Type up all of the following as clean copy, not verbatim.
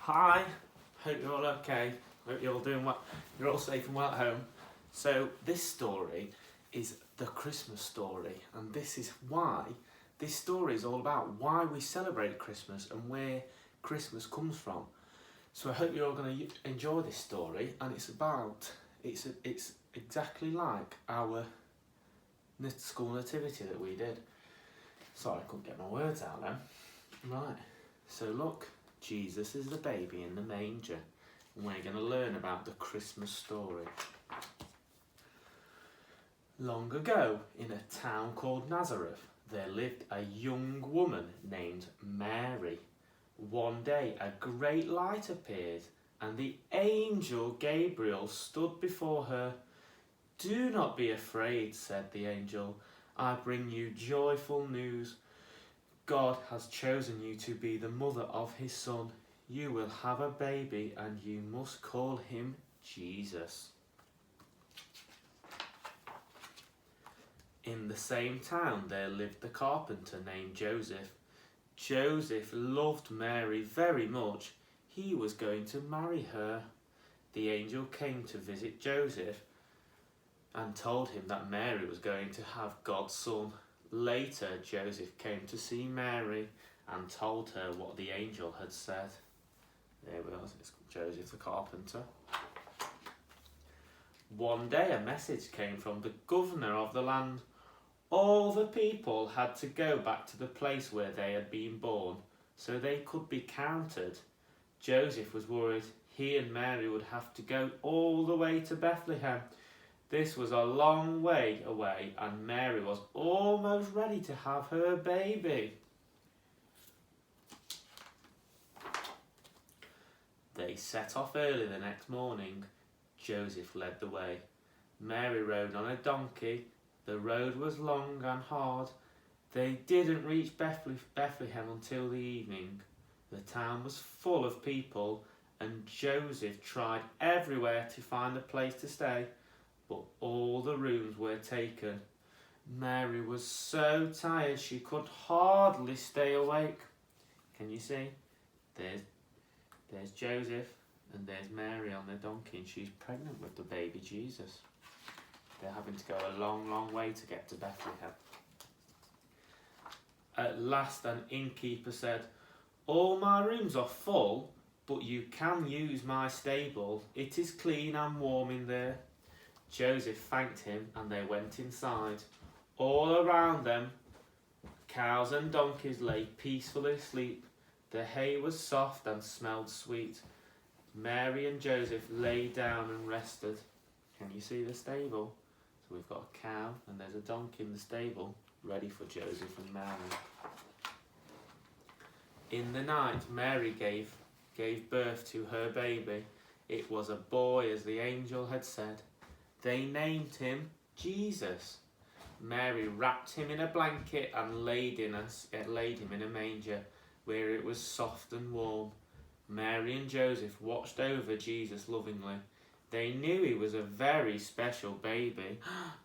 Hi, hope you're all okay. Hope you're all doing well. You're all safe and well at home. So this story is the Christmas story, and this story is all about why we celebrate Christmas and where Christmas comes from. So I hope you're all going to enjoy this story, and it's exactly like our school nativity that we did. Sorry, I couldn't get my words out then. Right, so look. Jesus is the baby in the manger, and we're going to learn about the Christmas story. Long ago, in a town called Nazareth, there lived a young woman named Mary. One day, a great light appeared, and the angel Gabriel stood before her. "Do not be afraid," said the angel. "I bring you joyful news. God has chosen you to be the mother of his son. You will have a baby and you must call him Jesus." In the same town there lived a carpenter named Joseph. Joseph loved Mary very much. He was going to marry her. The angel came to visit Joseph and told him that Mary was going to have God's son. Later, Joseph came to see Mary and told her what the angel had said. There we are, it's Joseph the carpenter. One day a message came from the governor of the land. All the people had to go back to the place where they had been born so they could be counted. Joseph was worried he and Mary would have to go all the way to Bethlehem. This was a long way away, and Mary was almost ready to have her baby. They set off early the next morning. Joseph led the way. Mary rode on a donkey. The road was long and hard. They didn't reach Bethlehem until the evening. The town was full of people, and Joseph tried everywhere to find a place to stay, but all the rooms were taken. Mary was so tired she could hardly stay awake. Can you see? There's Joseph and there's Mary on the donkey, and she's pregnant with the baby Jesus. They're having to go a long, long way to get to Bethlehem. At last an innkeeper said, "All my rooms are full, but you can use my stable. It is clean and warm in there." Joseph thanked him and they went inside. All around them, cows and donkeys lay peacefully asleep. The hay was soft and smelled sweet. Mary and Joseph lay down and rested. Can you see the stable? So we've got a cow and there's a donkey in the stable, ready for Joseph and Mary. In the night, Mary gave birth to her baby. It was a boy, as the angel had said. They named him Jesus. Mary wrapped him in a blanket and laid him in a manger where it was soft and warm. Mary and Joseph watched over Jesus lovingly. They knew he was a very special baby.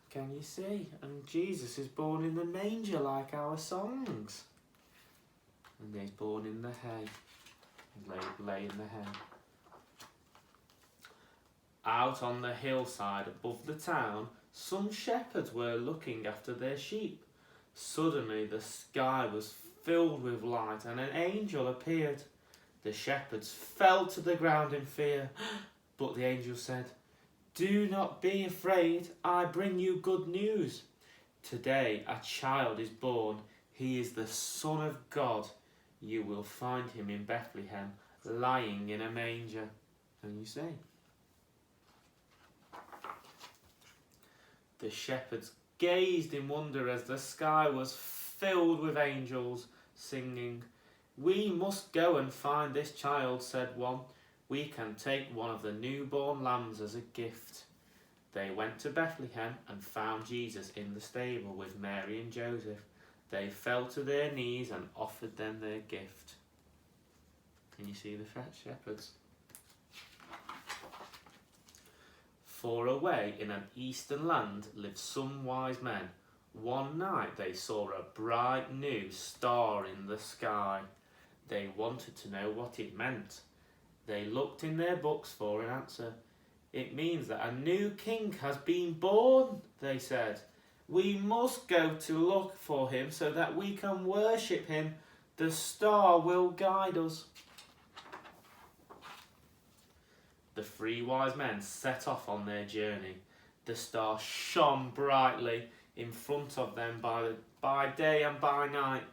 Can you see? And Jesus is born in the manger like our songs. And he's born in the hay. Lay in the hay. Out on the hillside above the town, some shepherds were looking after their sheep. Suddenly the sky was filled with light and an angel appeared. The shepherds fell to the ground in fear, but the angel said, "Do not be afraid, I bring you good news. Today a child is born. He is the Son of God. You will find him in Bethlehem, lying in a manger." Can you see? The shepherds gazed in wonder as the sky was filled with angels singing. "We must go and find this child," said one. "We can take one of the newborn lambs as a gift." They went to Bethlehem and found Jesus in the stable with Mary and Joseph. They fell to their knees and offered them their gift. Can you see the shepherds? Far away in an eastern land lived some wise men. One night they saw a bright new star in the sky. They wanted to know what it meant. They looked in their books for an answer. It means that a new king has been born, they said. We must go to look for him so that we can worship him. The star will guide us. The three wise men set off on their journey. The star shone brightly in front of them by day and by night.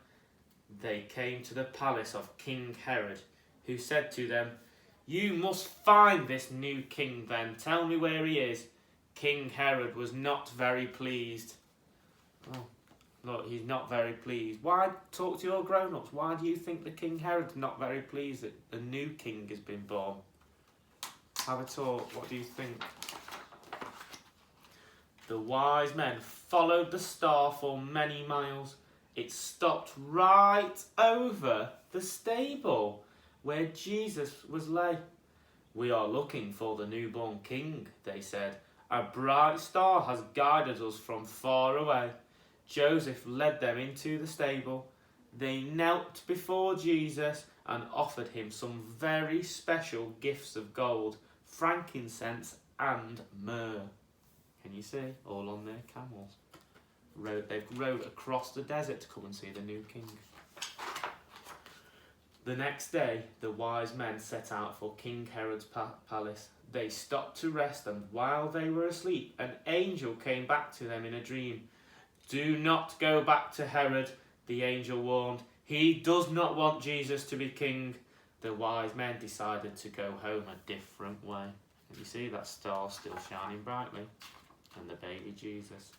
They came to the palace of King Herod, who said to them, "You must find this new king then. Tell me where he is." King Herod was not very pleased. Oh, look, he's not very pleased. Why talk to your grown-ups? Why do you think the King Herod's not very pleased that a new king has been born? Have a talk. What do you think? The wise men followed the star for many miles. It stopped right over the stable where Jesus was lay. "We are looking for the newborn king," they said. "A bright star has guided us from far away." Joseph led them into the stable. They knelt before Jesus and offered him some very special gifts of gold, frankincense and myrrh. Can you see? All on their camels. They've rode across the desert to come and see the new king. The next day, the wise men set out for King Herod's palace. They stopped to rest, and while they were asleep, an angel came back to them in a dream. "Do not go back to Herod," the angel warned. "He does not want Jesus to be king." The wise men decided to go home a different way. And you see that star still shining brightly, and the baby Jesus.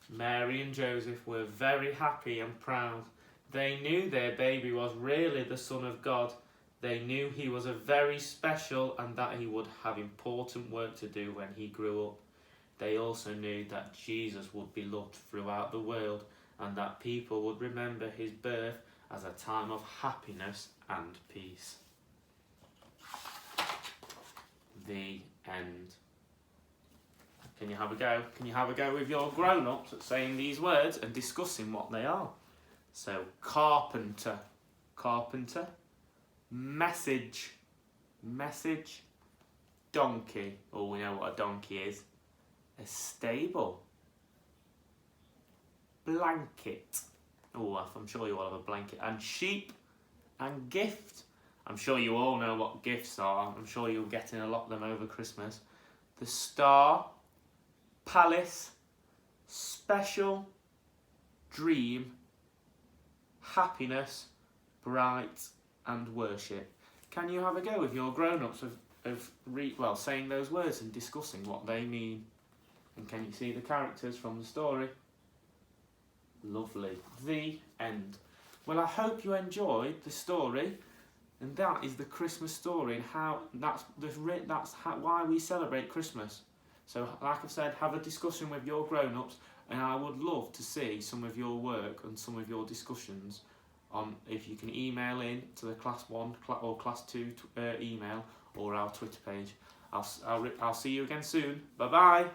Mary and Joseph were very happy and proud. They knew their baby was really the Son of God. They knew he was a very special and that he would have important work to do when he grew up. They also knew that Jesus would be loved throughout the world and that people would remember his birth as a time of happiness and peace. The end. Can you have a go? Can you have a go with your grown-ups at saying these words and discussing what they are? So, carpenter, carpenter. Message, message. Donkey, oh, we know what a donkey is. A stable. Blanket, oh, I'm sure you all have a blanket. And sheep, and gift. I'm sure you all know what gifts are. I'm sure you're getting a lot of them over Christmas. The star, palace, special, dream, happiness, bright, and worship. Can you have a go with your grown-ups of saying those words and discussing what they mean? And can you see the characters from the story? Lovely. The end. Well, I hope you enjoyed the story, and that is the Christmas story and how why we celebrate Christmas. So, like I've said, have a discussion with your grown-ups, and I would love to see some of your work and some of your discussions. If you can email in to the Class 1 or Class 2 email or our Twitter page. I'll see you again soon. Bye bye.